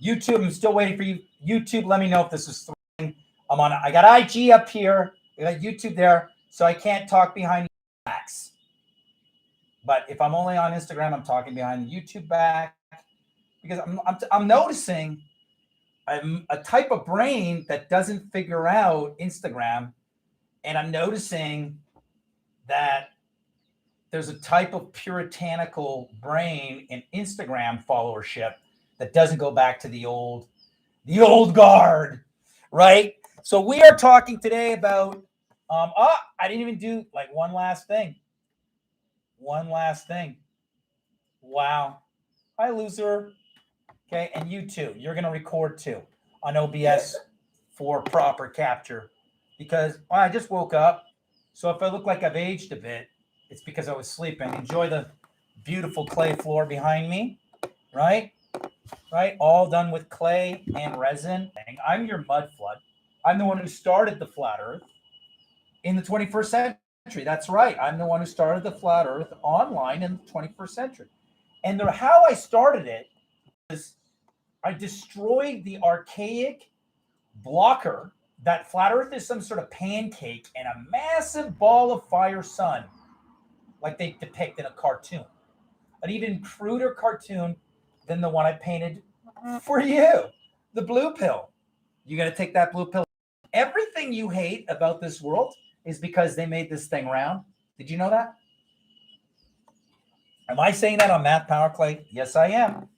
YouTube, I'm still waiting for you. YouTube, let me know if this is throwing. I got IG up here. I got YouTube there, so I can't talk behind the backs. But if I'm only on Instagram, I'm talking behind the YouTube back because I'm noticing I'm a type of brain that doesn't figure out Instagram, and I'm noticing that there's a type of puritanical brain in Instagram followership that doesn't go back to the old guard, right? So we are talking today about I didn't even do like one last thing. Wow. Hi, loser. Okay, and you too. You're gonna record too on OBS for proper capture because I just woke up. So if I look like I've aged a bit, it's because I was sleeping. Enjoy the beautiful clay floor behind me, right? Right? All done with clay and resin. I'm your mud flood. I'm the one who started the flat earth in the 21st century. That's right. I'm the one who started the flat earth online in the 21st century. And how I started it was I destroyed the archaic blocker that flat earth is some sort of pancake and a massive ball of fire sun, like they depict in a cartoon. An even cruder cartoon than the one I painted for you, the blue pill. You got to take that blue pill. Everything you hate about this world is because they made this thing round. Did you know that? Am I saying that on Math Power Clay? Yes, I am.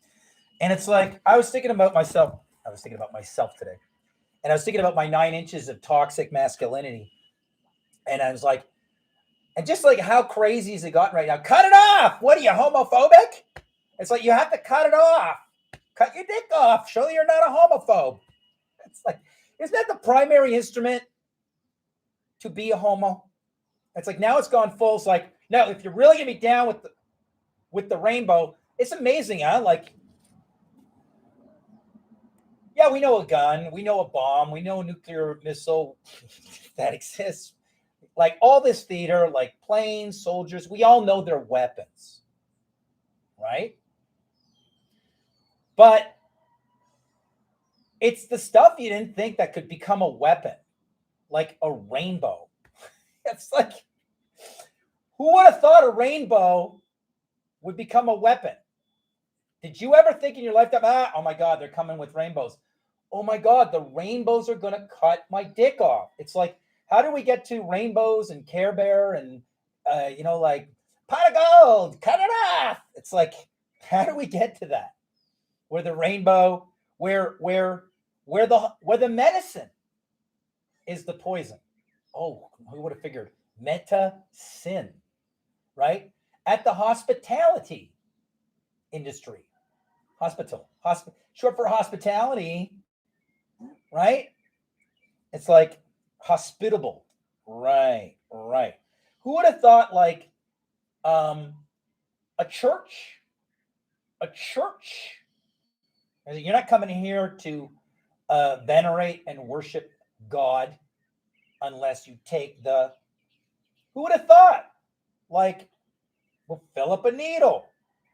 And it's like, I was thinking about myself today. And I was thinking about my 9 inches of toxic masculinity. And I was like, and just like how crazy has it gotten right now? Cut it off. What are you, homophobic? It's like you have to cut it off. Cut your dick off. Show you're not a homophobe. It's like, isn't that the primary instrument to be a homo? It's like now it's gone full. It's like, no, if you're really gonna be down with the rainbow, it's amazing, huh? Like, yeah, we know a gun, we know a bomb, we know a nuclear missile that exists. Like all this theater, like planes, soldiers, we all know they're weapons, right? But it's the stuff you didn't think that could become a weapon, like a rainbow. It's like, who would have thought a rainbow would become a weapon? Did you ever think in your lifetime, oh my God, they're coming with rainbows. Oh my God, the rainbows are going to cut my dick off. It's like, how do we get to rainbows and Care Bear and, like pot of gold, cut it off. It's like, how do we get to that? Where the rainbow, where the medicine is the poison. Oh, who would have figured? Meta-sin, right? At the hospitality industry. Short for hospitality, right? It's like hospitable. Right. Who would have thought like a church? You're not coming here to venerate and worship God unless you take who would have thought? Like, we'll fill up a needle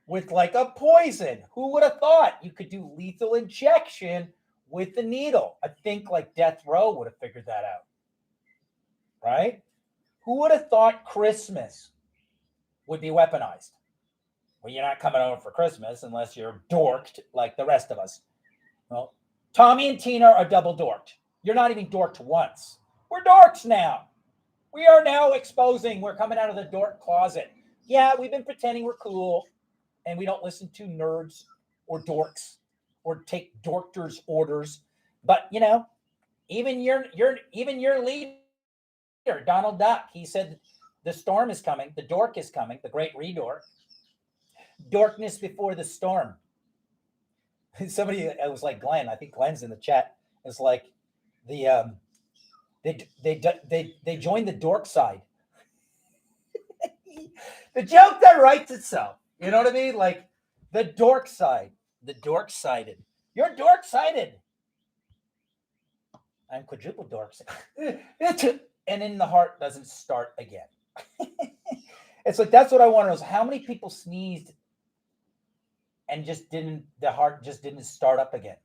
with like a poison. Who would have thought you could do lethal injection with the needle? I think like death row would have figured that out. Right? Who would have thought Christmas would be weaponized? Well, you're not coming over for Christmas unless you're dorked like the rest of us. Well, Tommy and Tina are double dorked. You're not even dorked once. We're dorks now. We are now exposing. We're coming out of the dork closet. Yeah, we've been pretending we're cool and we don't listen to nerds or dorks or take dorkters' orders. But, even your leader, Donald Duck, he said the storm is coming. The dork is coming. The great redork. Dorkness before the storm. Somebody, it was like Glenn. I think Glenn's in the chat. It's like the they joined the dork side. The joke that writes itself. You know what I mean? Like the dork side. The dork sided. You're dork sided. I'm quadruple dork sided. And then the heart doesn't start again. It's like that's what I want to know is how many people sneezed and the heart just didn't start up again.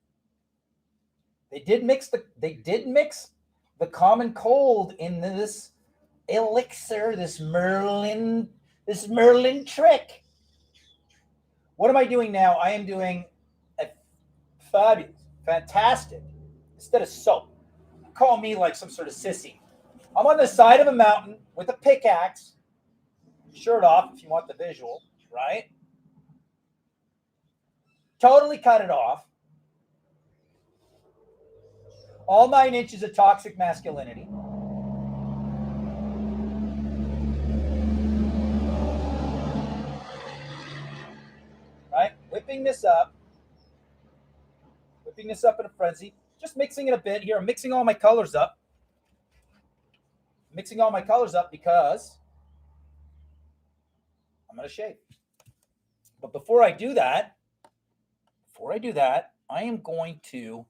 They did mix the common cold in this elixir, this Merlin trick. What am I doing now? I am doing a fabulous, fantastic, instead of soap. Call me like some sort of sissy. I'm on the side of a mountain with a pickaxe, shirt off if you want the visual, right? Totally cut it off. All 9 inches of toxic masculinity. Right? Whipping this up in a frenzy. Just mixing it a bit here. I'm mixing all my colors up. Because I'm going to shave. But before I do that, I am going to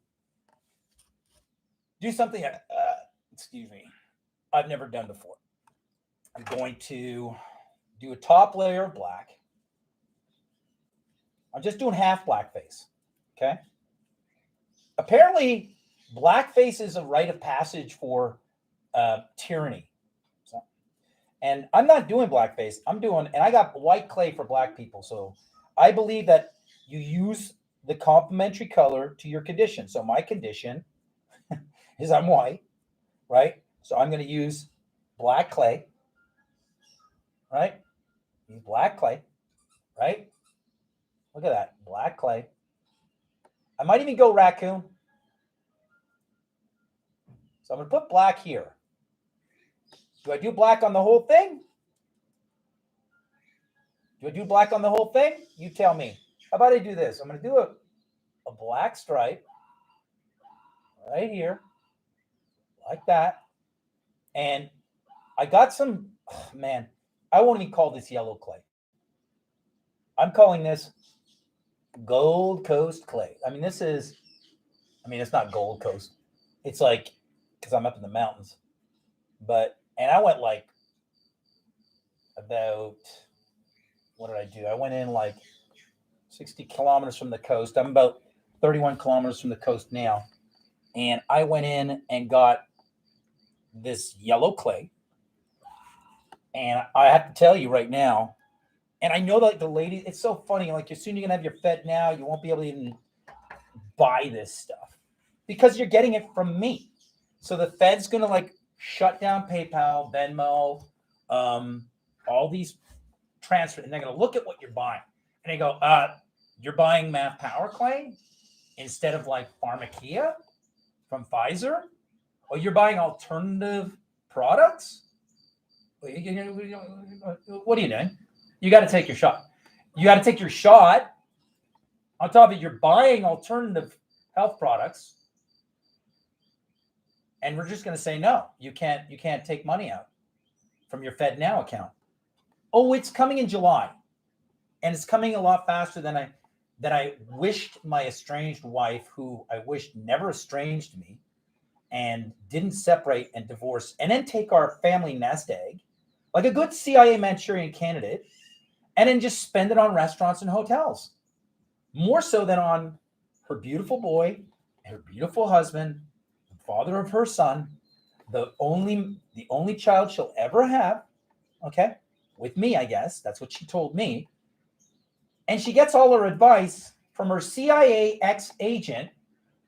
do something, I've never done before. I'm going to do a top layer of black. I'm just doing half blackface, okay? Apparently, blackface is a rite of passage for tyranny. So, and I'm not doing blackface. And I got white clay for black people. So I believe that you use the complementary color to your condition. So my condition is I'm white, right? So I'm going to use black clay, right? Use black clay, right? Look at that, black clay. I might even go raccoon. So I'm going to put black here. Do I do black on the whole thing? You tell me. How about I do this? I'm going to do a black stripe right here, like that. And I got some, I won't even call this yellow clay. I'm calling this Gold Coast clay. It's not Gold Coast. It's like, because I'm up in the mountains. And I went like about, what did I do? I went in like 60 kilometers from the coast. I'm about 31 kilometers from the coast now. And I went in and got this yellow clay. And I have to tell you right now, and I know that the lady, it's so funny. Like, as soon as you're going to have your Fed now, you won't be able to even buy this stuff because you're getting it from me. So the Fed's going to like shut down PayPal, Venmo, all these transfers, and they're going to look at what you're buying. And they go, you're buying Math Power Clay instead of like Pharmacia from Pfizer? Or you're buying alternative products? What are you doing? You got to take your shot. On top of it, you're buying alternative health products. And we're just going to say, no, you can't take money out from your Fed Now account. Oh, it's coming in July. And it's coming a lot faster than I wished my estranged wife, who I wished never estranged me and didn't separate and divorce and then take our family nest egg like a good CIA Manchurian candidate and then just spend it on restaurants and hotels. More so than on her beautiful boy, her beautiful husband, the father of her son, the only child she'll ever have, okay? With me, I guess. That's what she told me. And she gets all her advice from her CIA ex-agent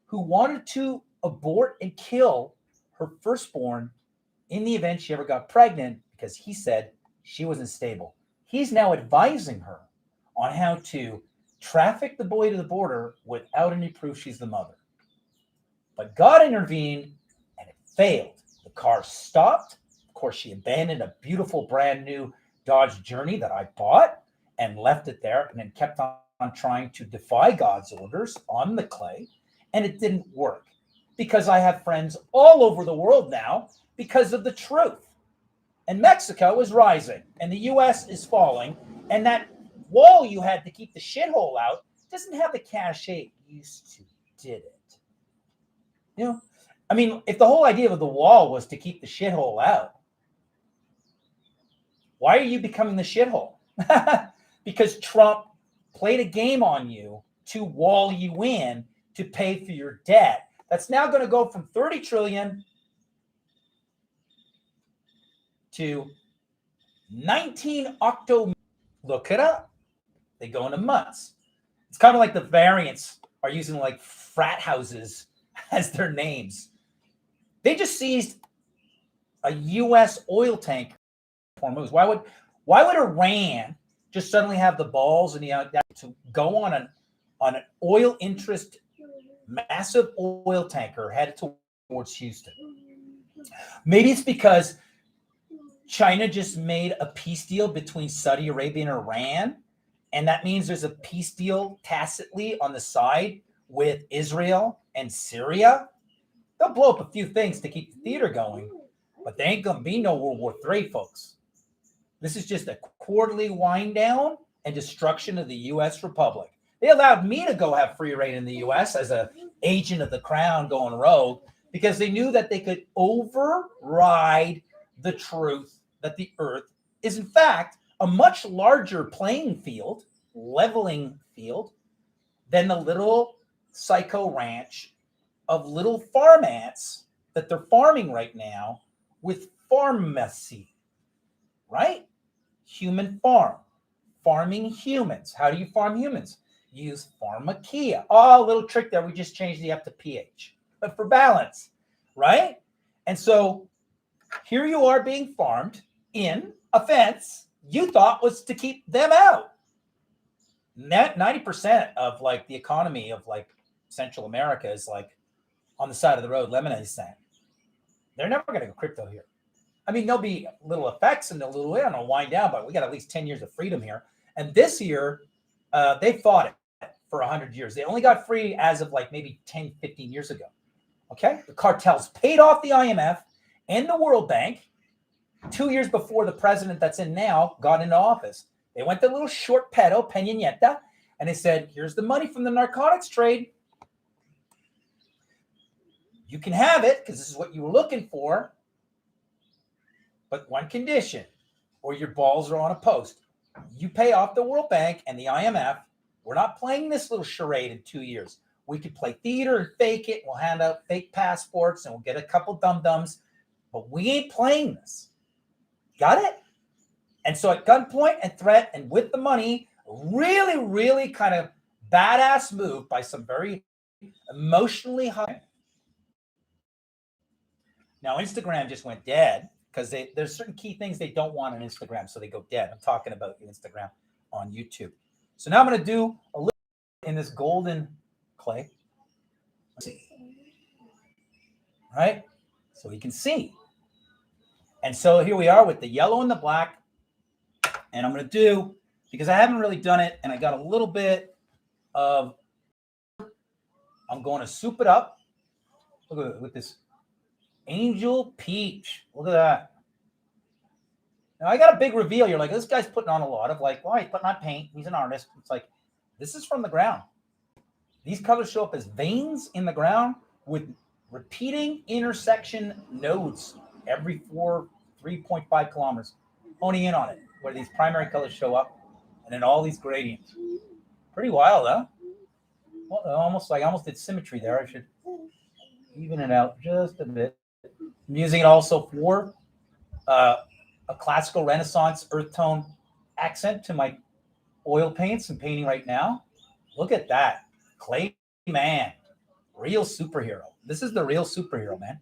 who wanted to abort and kill her firstborn in the event she ever got pregnant because he said she wasn't stable. He's now advising her on how to traffic the boy to the border without any proof she's the mother. But God intervened and it failed. The car stopped. Of course, she abandoned a beautiful brand new Dodge Journey that I bought and left it there and then kept on trying to defy God's orders on the clay. And it didn't work because I have friends all over the world now because of the truth. And Mexico is rising and the U.S. is falling. And that wall you had to keep the shithole out doesn't have the cachet it used to, did it? You know, I mean, if the whole idea of the wall was to keep the shithole out, why are you becoming the shithole? Because Trump played a game on you to wall you in to pay for your debt That's now going to go from 30 trillion to 19 octo. Look it up. They go into months. It's kind of like the variants are using like frat houses as their names. They just seized a U.S. oil tanker. Why would Iran just suddenly have the balls and to go on an oil interest, massive oil tanker headed towards Houston? Maybe it's because China just made a peace deal between Saudi Arabia and Iran, and that means there's a peace deal tacitly on the side with Israel and Syria. They'll blow up a few things to keep the theater going, but there ain't going to be no World War III, folks. This is just a quarterly wind down and destruction of the U.S. Republic. They allowed me to go have free reign in the U.S. as an agent of the crown going rogue because they knew that they could override the truth that the earth is, in fact, a much larger playing field, leveling field, than the little psycho ranch of little farm ants that they're farming right now with pharmacy, right? Human farm, farming humans. How do you farm humans? Use pharmakia. Oh, a little trick there. We just changed the F to PH, but for balance, right? And so here you are being farmed in a fence you thought was to keep them out. 90% of like the economy of like Central America is like on the side of the road, lemonade stand. They're never going to go crypto here. I mean, there'll be little effects and a little, I don't know, wind down, but we got at least 10 years of freedom here. And this year, they fought it for 100 years. They only got free as of like maybe 10, 15 years ago. Okay? The cartels paid off the IMF and the World Bank 2 years before the president that's in now got into office. They went to little short pedo, Peña Nieto, and they said, here's the money from the narcotics trade. You can have it because this is what you were looking for. But one condition, or your balls are on a post. You pay off the World Bank and the IMF. We're not playing this little charade in 2 years. We could play theater and fake it. We'll hand out fake passports and we'll get a couple dum-dums. But we ain't playing this. Got it? And so at gunpoint and threat and with the money, really, really kind of badass move by some very emotionally high. Now, Instagram just went dead because there's certain key things they don't want on Instagram, so they go dead. I'm talking about Instagram on YouTube. So now I'm going to do a little in this golden clay. Let's see. Right? So you can see. And so here we are with the yellow and the black. And I'm going to do, because I haven't really done it, and I got a little bit of, I'm going to soup it up. Look at it with this Angel Peach. Look at that. Now, I got a big reveal. You're like, this guy's putting on a lot of like, why? He's putting on paint. He's an artist. It's like, this is from the ground. These colors show up as veins in the ground with repeating intersection nodes every 3.5 kilometers. Honing in on it, where these primary colors show up, and then all these gradients. Pretty wild, huh? Well, I almost did symmetry there. I should even it out just a bit. I'm using it also for a classical Renaissance earth tone accent to my oil paints I'm painting right now. Look at that. Clay man. Real superhero. This is the real superhero, man.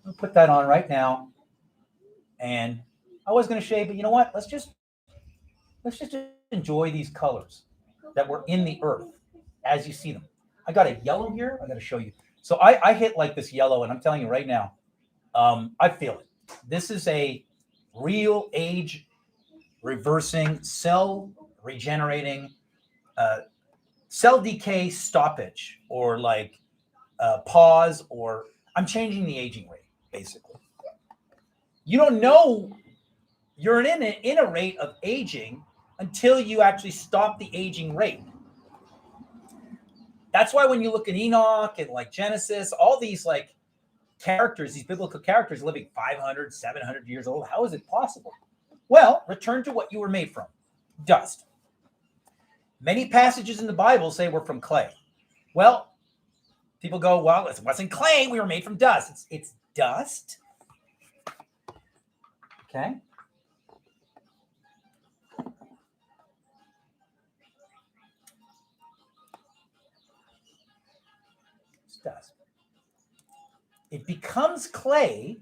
I'll put that on right now. And I was going to shave, but you know what? Let's just enjoy these colors that were in the earth as you see them. I got a yellow here. I got to show you. So I hit like this yellow, and I'm telling you right now, I feel it. This is a real age reversing, cell regenerating, cell decay stoppage, or like pause, or I'm changing the aging rate, basically. You don't know you're in a rate of aging until you actually stop the aging rate. That's why when you look at Enoch and like Genesis, all these like characters, these biblical characters living 500, 700 years old, how is it possible? Well, return to what you were made from, dust. Many passages in the Bible say we're from clay. Well, people go, well, it wasn't clay. We were made from dust. It's dust. Okay. It's dust. It becomes clay